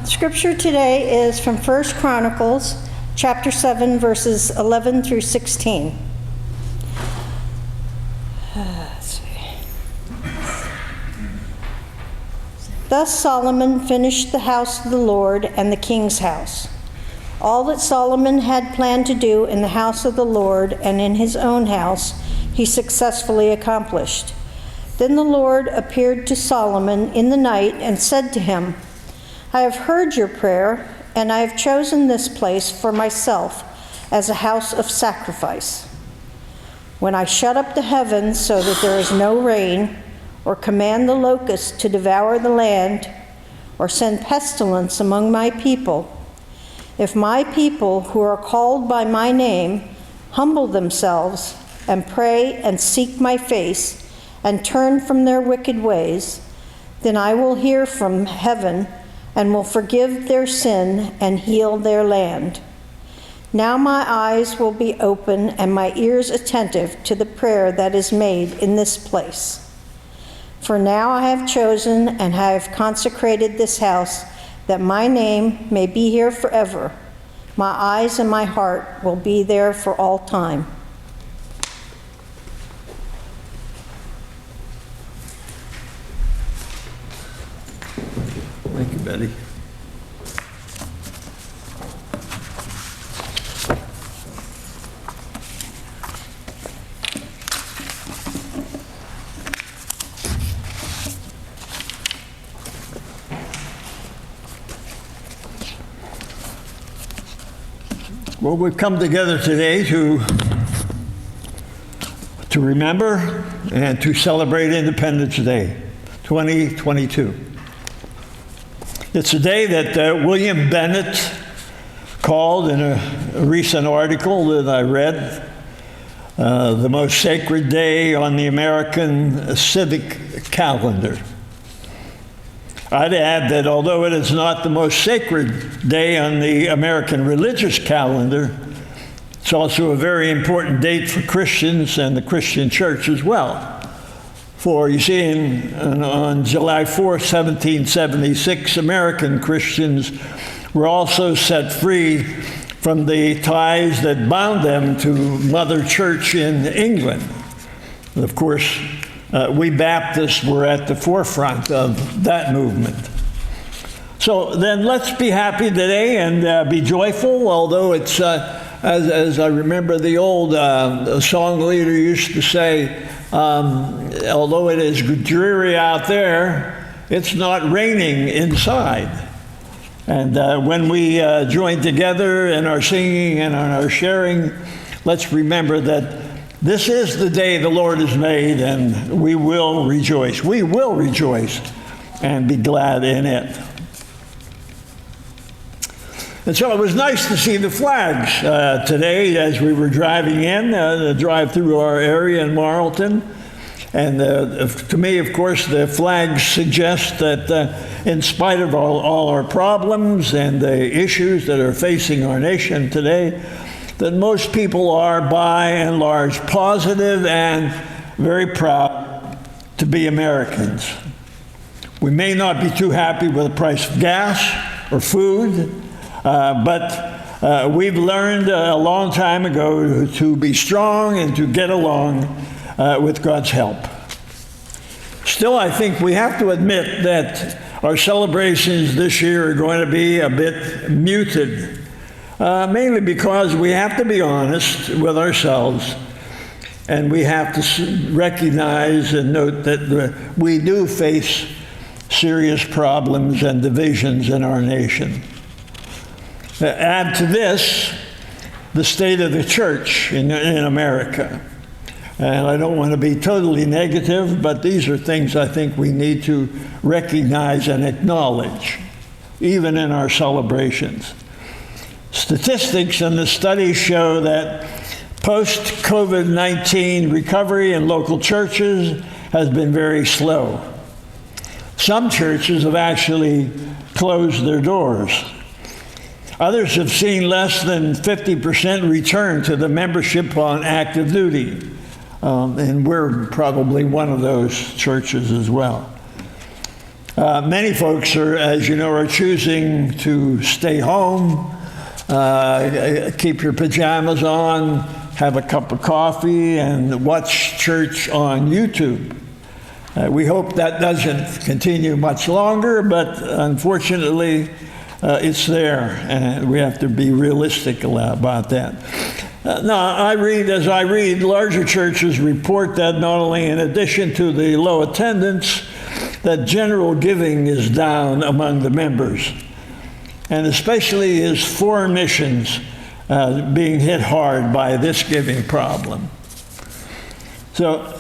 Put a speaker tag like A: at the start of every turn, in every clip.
A: Scripture today is from II Chronicals, chapter 7, verses 11 through 16. Let's see. Thus Solomon finished the house of the Lord and the king's house. All that Solomon had planned to do in the house of the Lord and in his own house, he successfully accomplished. Then the Lord appeared to Solomon in the night and said to him, I have heard your prayer, and I have chosen this place for myself as a house of sacrifice. When I shut up the heavens so that there is no rain, or command the locusts to devour the land, or send pestilence among my people, if my people who are called by my name humble themselves and pray and seek my face and turn from their wicked ways, then I will hear from heaven and will forgive their sin and heal their land. Now my eyes will be open and my ears attentive to the prayer that is made in this place. For now I have chosen and I have consecrated this house, that my name may be here forever. My eyes and my heart will be there for all time.
B: Thank you, Betty. Well, we've come together today to remember and to celebrate Independence Day 2022. It's a day that William Bennett called in a recent article that I read the most sacred day on the American civic calendar. I'd add that although it is not the most sacred day on the American religious calendar, it's also a very important date for Christians and the Christian church as well. For you see, on July 4th, 1776, American Christians were also set free from the ties that bound them to Mother Church in England. And of course, we Baptists were at the forefront of that movement. So then let's be happy today and be joyful, although it's, as I remember the old song leader used to say, although it is dreary out there, it's not raining inside. And when we join together in our singing and in our sharing, let's remember that this is the day the Lord has made, and we will rejoice. We will rejoice and be glad in it. And so it was nice to see the flags today as we were driving in, the drive through our area in Marlton. And to me, of course, the flags suggest that in spite of all our problems and the issues that are facing our nation today, that most people are, by and large, positive and very proud to be Americans. We may not be too happy with the price of gas or food, but we've learned a long time ago to be strong and to get along with God's help. Still, I think we have to admit that our celebrations this year are going to be a bit muted. Mainly because we have to be honest with ourselves, and we have to recognize and note that we do face serious problems and divisions in our nation. Add to this the state of the church in America. And I don't want to be totally negative, but these are things I think we need to recognize and acknowledge, even in our celebrations. Statistics and the studies show that post-COVID-19 recovery in local churches has been very slow. Some churches have actually closed their doors. Others have seen less than 50% return to the membership on active duty. And we're probably one of those churches as well. Many folks are, as you know, are choosing to stay home, keep your pajamas on, have a cup of coffee, and watch church on YouTube. We hope that doesn't continue much longer, but unfortunately, it's there, and we have to be realistic about that. Now, as I read, larger churches report that not only in addition to the low attendance, that general giving is down among the members, and especially is foreign missions being hit hard by this giving problem. So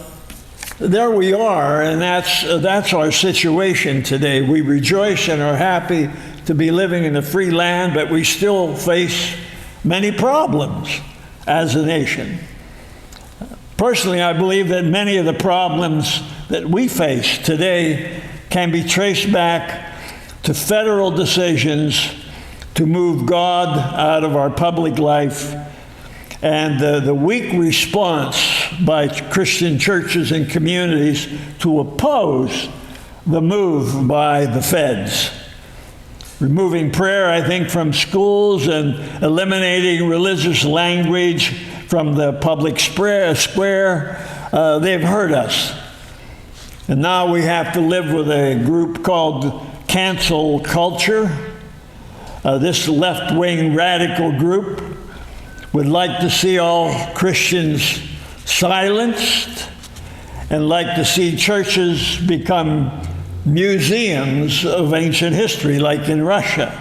B: there we are, and that's our situation today. We rejoice and are happy to be living in a free land, but we still face many problems as a nation. Personally, I believe that many of the problems that we face today can be traced back to federal decisions to move God out of our public life, and the weak response by Christian churches and communities to oppose the move by the feds. Removing prayer, I think, from schools and eliminating religious language from the public square, they've hurt us. And now we have to live with a group called cancel culture. This left-wing radical group would like to see all Christians silenced and like to see churches become museums of ancient history, like in Russia.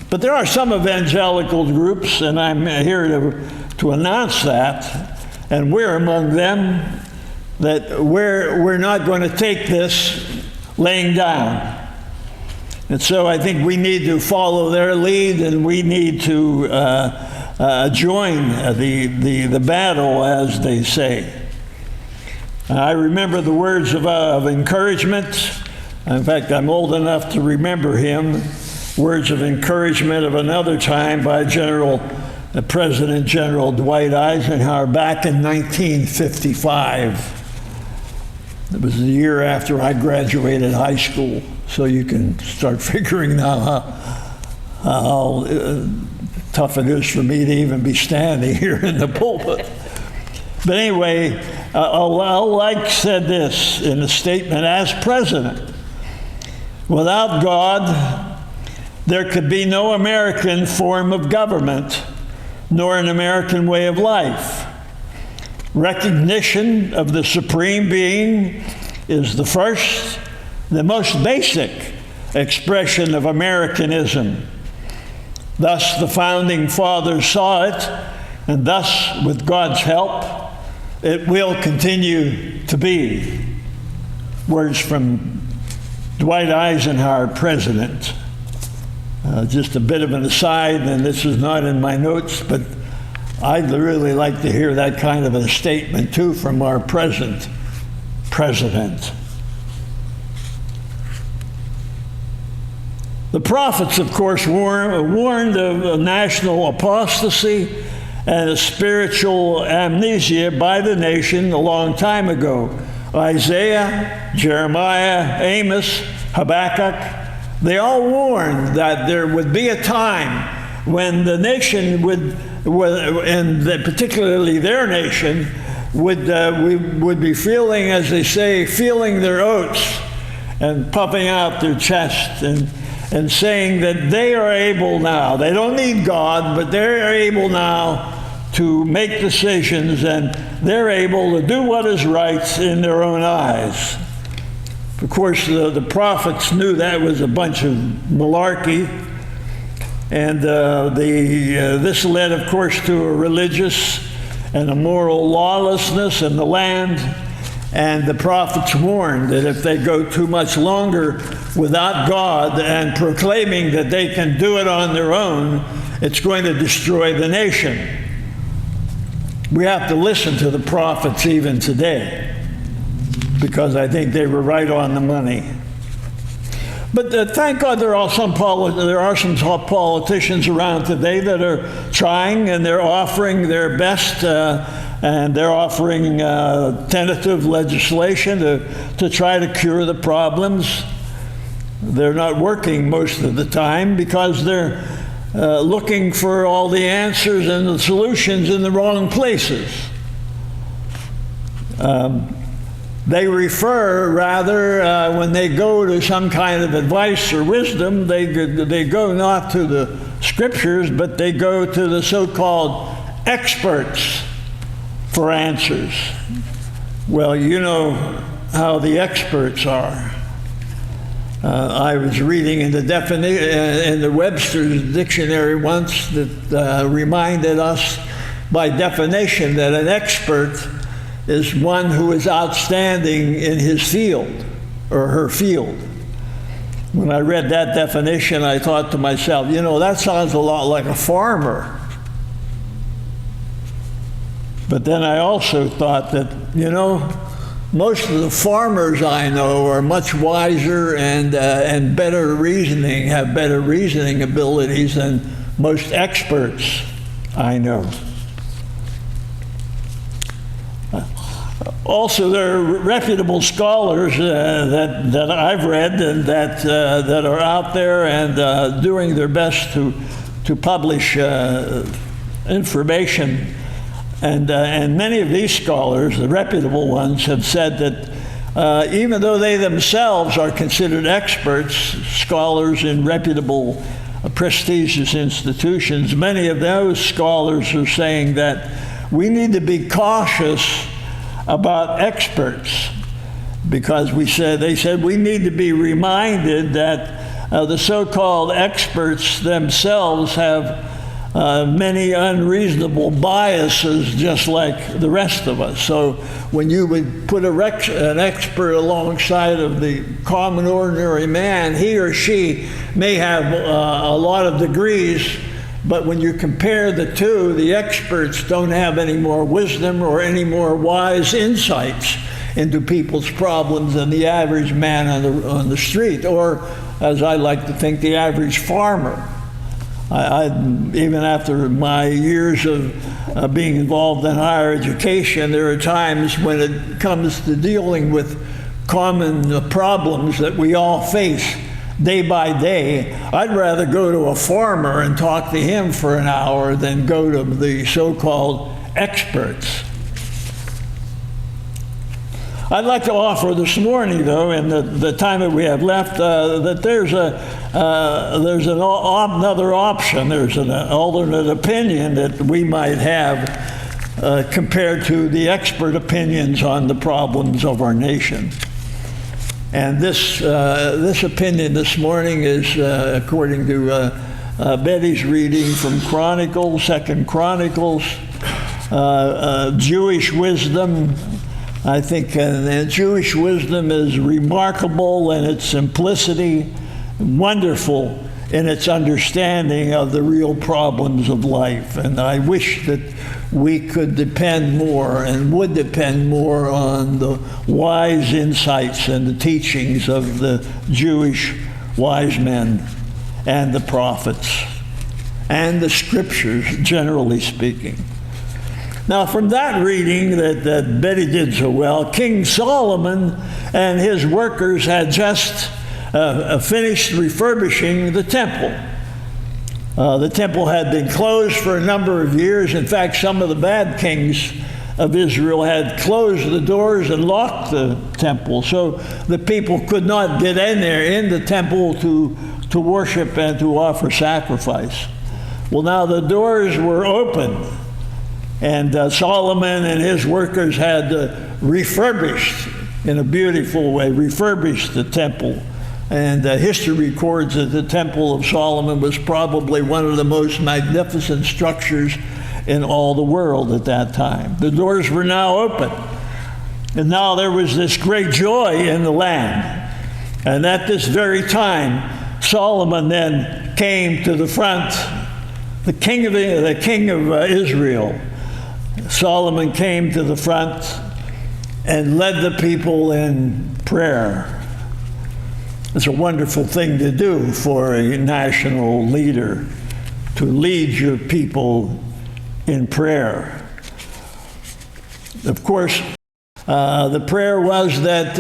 B: But there are some evangelical groups, and I'm here to announce that, and we're among them, that we're not going to take this laying down. And so I think we need to follow their lead, and we need to join the battle, as they say. I remember the words of encouragement. In fact, I'm old enough to remember him. Words of encouragement of another time by President General Dwight Eisenhower back in 1955. It was the year after I graduated high school, so you can start figuring now how tough it is for me to even be standing here in the pulpit. But anyway, Ike said this in a statement as president: without God, there could be no American form of government, nor an American way of life. Recognition of the Supreme Being is the first, the most basic expression of Americanism. Thus, the Founding Fathers saw it, and thus, with God's help, it will continue to be. Words from Dwight Eisenhower, President. Just a bit of an aside, and this is not in my notes, but I'd really like to hear that kind of a statement, too, from our present president. The prophets, of course, warned of national apostasy and a spiritual amnesia by the nation a long time ago. Isaiah, Jeremiah, Amos, Habakkuk, they all warned that there would be a time when the nation and particularly their nation, would be feeling, as they say, feeling their oats and puffing out their chest and saying that they are able now. They don't need God, but they're able now to make decisions, and they're able to do what is right in their own eyes. Of course, the prophets knew that was a bunch of malarkey, and this led, of course, to a religious and a moral lawlessness in the land. And the prophets warned that if they go too much longer without God and proclaiming that they can do it on their own, it's going to destroy the nation. We have to listen to the prophets even today, because I think they were right on the money. But thank God there are some politicians around today that are trying, and they're offering their best, and they're offering tentative legislation to try to cure the problems. They're not working most of the time because they're looking for all the answers and the solutions in the wrong places. They refer, rather, when they go to some kind of advice or wisdom, they go not to the scriptures, but they go to the so-called experts for answers. Well, you know how the experts are. I was reading in the Webster's dictionary once that reminded us by definition that an expert is one who is outstanding in his field or her field. When I read that definition, I thought to myself, you know, that sounds a lot like a farmer. But then I also thought that, you know, most of the farmers I know are much wiser and have better reasoning abilities than most experts I know. Also, there are reputable scholars that I've read and that are out there and doing their best to publish information. And many of these scholars, the reputable ones, have said that even though they themselves are considered experts, scholars in reputable, prestigious institutions, many of those scholars are saying that we need to be cautious about experts, because they said we need to be reminded that the so-called experts themselves have many unreasonable biases, just like the rest of us. So when you would put an expert alongside of the common ordinary man, he or she may have a lot of degrees, but when you compare the two, the experts don't have any more wisdom or any more wise insights into people's problems than the average man on the street, or, as I like to think, the average farmer. Even after my years of being involved in higher education, there are times when it comes to dealing with common problems that we all face day by day. I'd rather go to a farmer and talk to him for an hour than go to the so-called experts. I'd like to offer this morning, though, in the time that we have left, that there's another option. There's an alternate opinion that we might have compared to the expert opinions on the problems of our nation. And this opinion this morning is, according to Betty's reading from Chronicles, II Chronicles, Jewish wisdom. I think Jewish wisdom is remarkable in its simplicity, wonderful in its understanding of the real problems of life. And I wish that we could depend more and would depend more on the wise insights and the teachings of the Jewish wise men and the prophets and the scriptures, generally speaking. Now, from that reading that Betty did so well, King Solomon and his workers had just finished refurbishing the temple. The temple had been closed for a number of years. In fact, some of the bad kings of Israel had closed the doors and locked the temple, so the people could not get in the temple to worship and to offer sacrifice. Well, now the doors were open, and Solomon and his workers had refurbished, in a beautiful way, refurbished the temple. And history records that the Temple of Solomon was probably one of the most magnificent structures in all the world at that time. The doors were now open. And now there was this great joy in the land. And at this very time, Solomon then came to the front, the king of Israel. Solomon came to the front and led the people in prayer. It's a wonderful thing to do for a national leader, to lead your people in prayer. Of course, The prayer was that,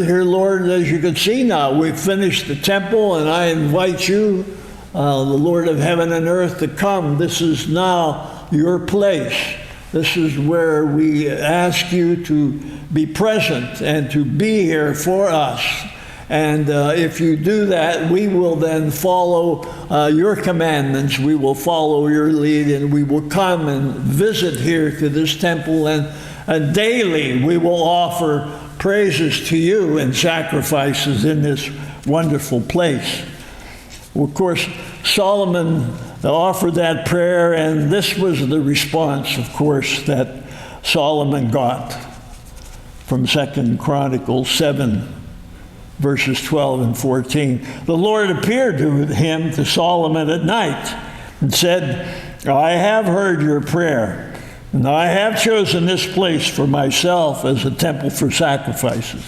B: here, Lord, as you can see now, we've finished the temple, and I invite you, the Lord of heaven and earth, to come. This is now your place. This is where we ask you to be present and to be here for us. And if you do that, we will then follow your commandments. We will follow your lead, and we will come and visit here to this temple. And daily we will offer praises to you and sacrifices in this wonderful place. Well, of course, Solomon offered that prayer, and this was the response, of course, that Solomon got from II Chronicals 7. Verses 12 and 14. The Lord appeared to him, to Solomon, at night and said, I have heard your prayer, and I have chosen this place for myself as a temple for sacrifices.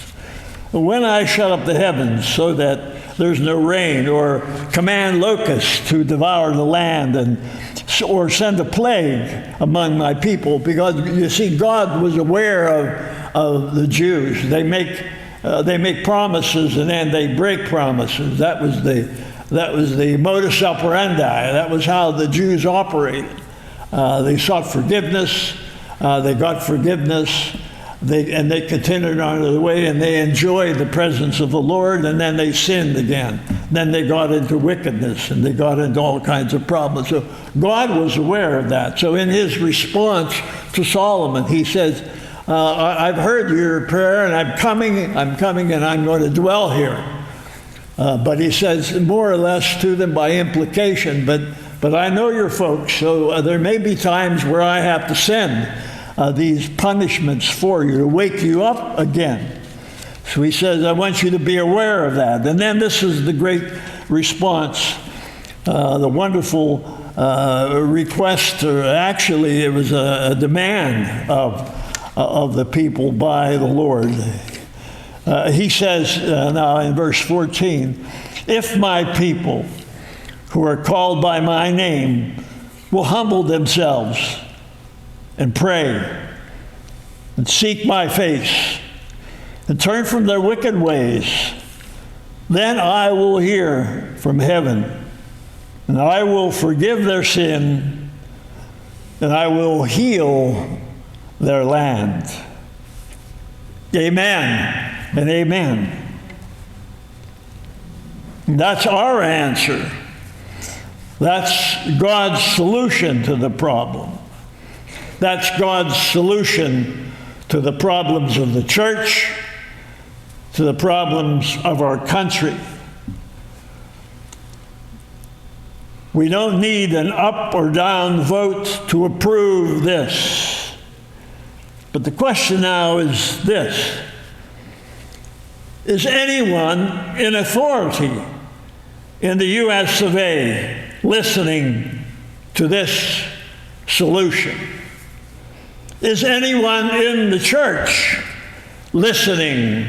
B: When I shut up the heavens so that there's no rain, or command locusts to devour the land, or send a plague among my people, because you see, God was aware of the Jews. They make promises and then they break promises. That was the modus operandi. That was how the Jews operated. They sought forgiveness. They got forgiveness. And they continued on their way, and they enjoyed the presence of the Lord, and then they sinned again. Then they got into wickedness, and they got into all kinds of problems. So God was aware of that. So in his response to Solomon, he says, I've heard your prayer, and I'm coming, and I'm going to dwell here. But he says more or less to them by implication, but I know your folks, so there may be times where I have to send these punishments for you to wake you up again. So he says, I want you to be aware of that. And then this is the great response, the wonderful request, or actually it was a demand of the people by the Lord. He says now in verse 14, if my people who are called by my name will humble themselves and pray and seek my face and turn from their wicked ways, then I will hear from heaven, and I will forgive their sin, and I will heal their land. Amen and amen. That's our answer. That's God's solution to the problem. That's God's solution to the problems of the church, to the problems of our country. We don't need an up or down vote to approve this. But the question now is this: is anyone in authority in the U.S. of A listening to this solution? Is anyone in the church listening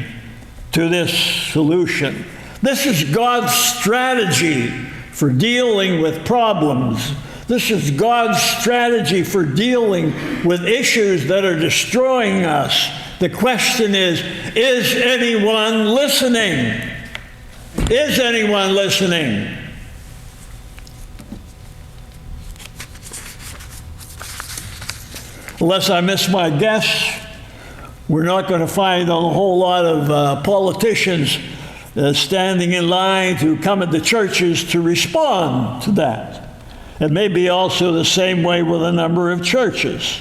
B: to this solution? This is God's strategy for dealing with problems. This is God's strategy for dealing with issues that are destroying us. The question is anyone listening? Is anyone listening? Unless I miss my guess, we're not going to find a whole lot of politicians standing in line to come into churches to respond to that. It may be also the same way with a number of churches.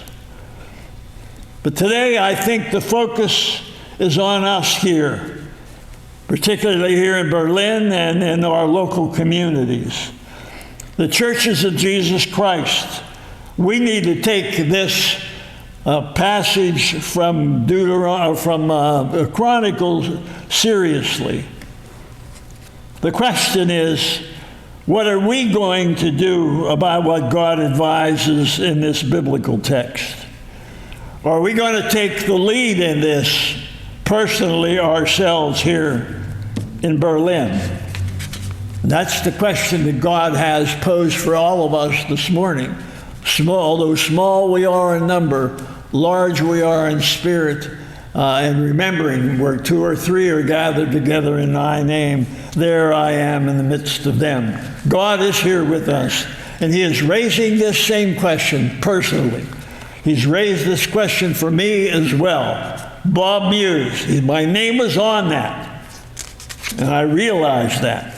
B: But today, I think the focus is on us here, particularly here in Berlin and in our local communities. The churches of Jesus Christ, we need to take this passage from Chronicles seriously. The question is, what are we going to do about what God advises in this biblical text? Are we going to take the lead in this personally ourselves here in Berlin? That's the question that God has posed for all of us this morning. Although small we are in number, large we are in spirit, and remembering where two or three are gathered together in thy name, there I am in the midst of them. God is here with us, and he is raising this same question personally. He's raised this question for me as well. Bob Muse, my name was on that, and I realized that.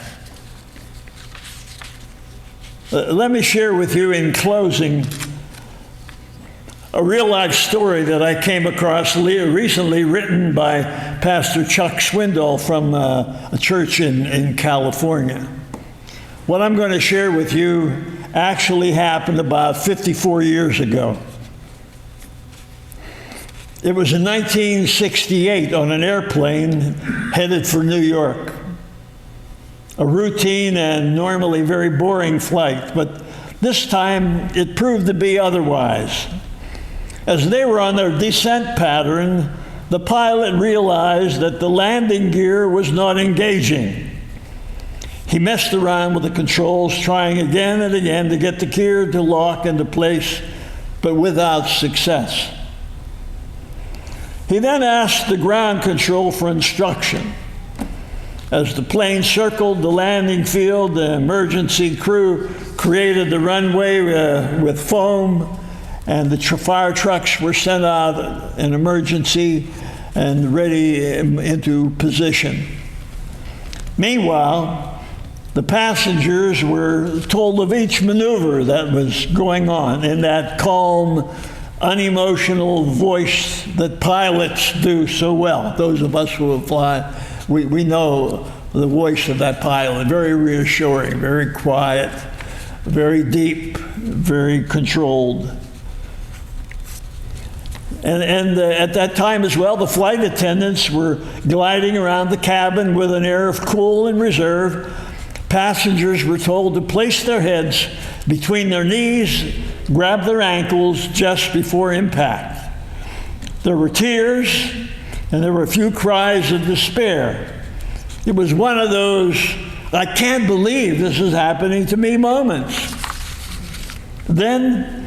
B: Let me share with you in closing a real-life story that I came across recently, written by Pastor Chuck Swindoll from a church in California. What I'm going to share with you actually happened about 54 years ago. It was in 1968 on an airplane headed for New York. A routine and normally very boring flight, but this time it proved to be otherwise. As they were on their descent pattern, the pilot realized that the landing gear was not engaging. He messed around with the controls, trying again and again to get the gear to lock into place, but without success. He then asked the ground control for instruction. As the plane circled the landing field, the emergency crew created the runway with foam, and the fire trucks were sent out in emergency and ready into position. Meanwhile, the passengers were told of each maneuver that was going on in that calm, unemotional voice that pilots do so well. Those of us who fly, we know the voice of that pilot, very reassuring, very quiet, very deep, very controlled. And at that time as well, the flight attendants were gliding around the cabin with an air of cool and reserve. Passengers were told to place their heads between their knees, grab their ankles just before impact. There were tears, and there were a few cries of despair. It was one of those, I can't believe this is happening to me moments. Then,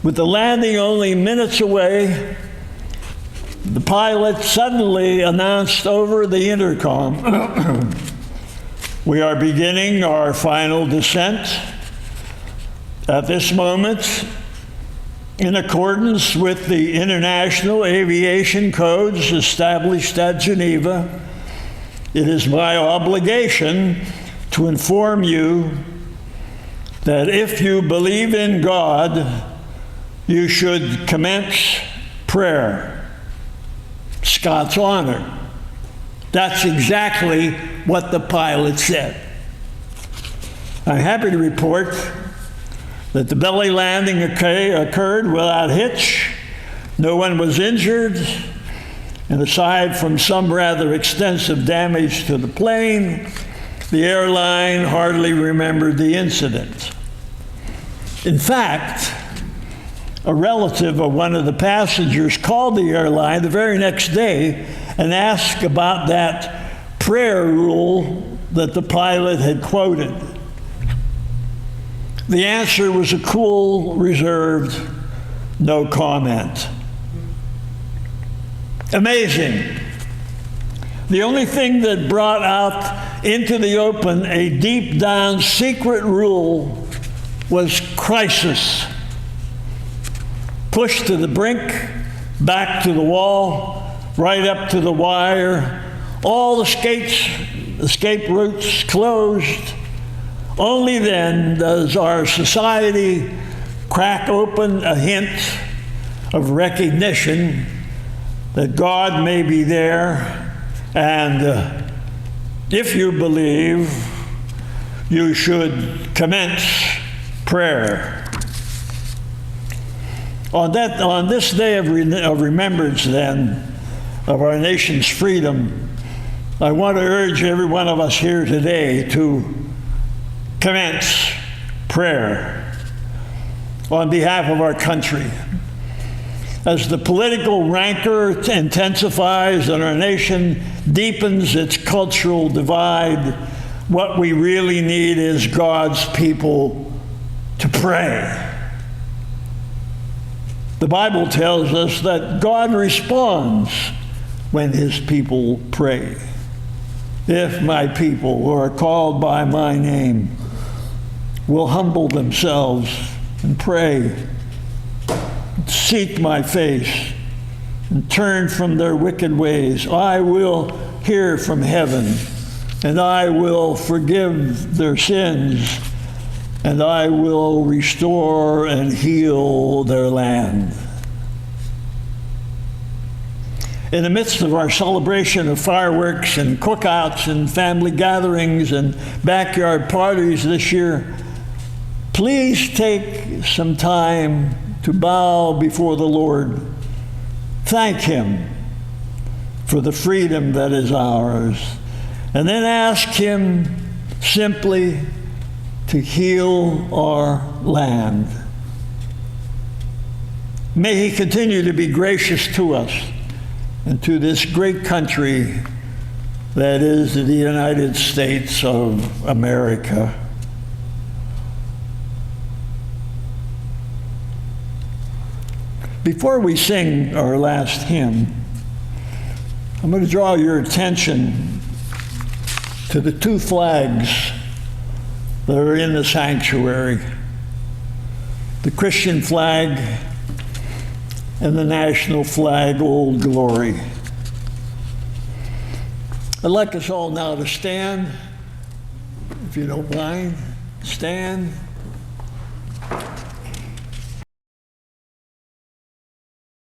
B: with the landing only minutes away, the pilot suddenly announced over the intercom, "We are beginning our final descent. At this moment, in accordance with the international aviation codes established at Geneva, it is my obligation to inform you that if you believe in God, you should commence prayer." Scott's honor. That's exactly what the pilot said. I'm happy to report that the belly landing occurred without hitch. No one was injured, and aside from some rather extensive damage to the plane, the airline hardly remembered the incident. In fact, a relative of one of the passengers called the airline the very next day and asked about that prayer rule that the pilot had quoted. The answer was a cool, reserved, no comment. Amazing. The only thing that brought out into the open a deep down secret rule was crisis. Pushed to the brink, back to the wall, right up to the wire, all the escape routes closed. Only then does our society crack open a hint of recognition that God may be there, and if you believe, you should commence prayer. On this day of remembrance, then, of our nation's freedom, I want to urge every one of us here today to commence prayer on behalf of our country. As the political rancor intensifies and our nation deepens its cultural divide, what we really need is God's people to pray. The Bible tells us that God responds when his people pray. If my people who are called by my name will humble themselves and pray, seek my face, and turn from their wicked ways, I will hear from heaven, and I will forgive their sins, and I will restore and heal their land. In the midst of our celebration of fireworks and cookouts and family gatherings and backyard parties this year, please take some time to bow before the Lord. Thank Him for the freedom that is ours. And then ask Him simply to heal our land. May He continue to be gracious to us and to this great country that is the United States of America. Before we sing our last hymn, I'm going to draw your attention to the two flags that are in the sanctuary: the Christian flag and the national flag, Old Glory. I'd like us all now to stand, if you don't mind. Stand.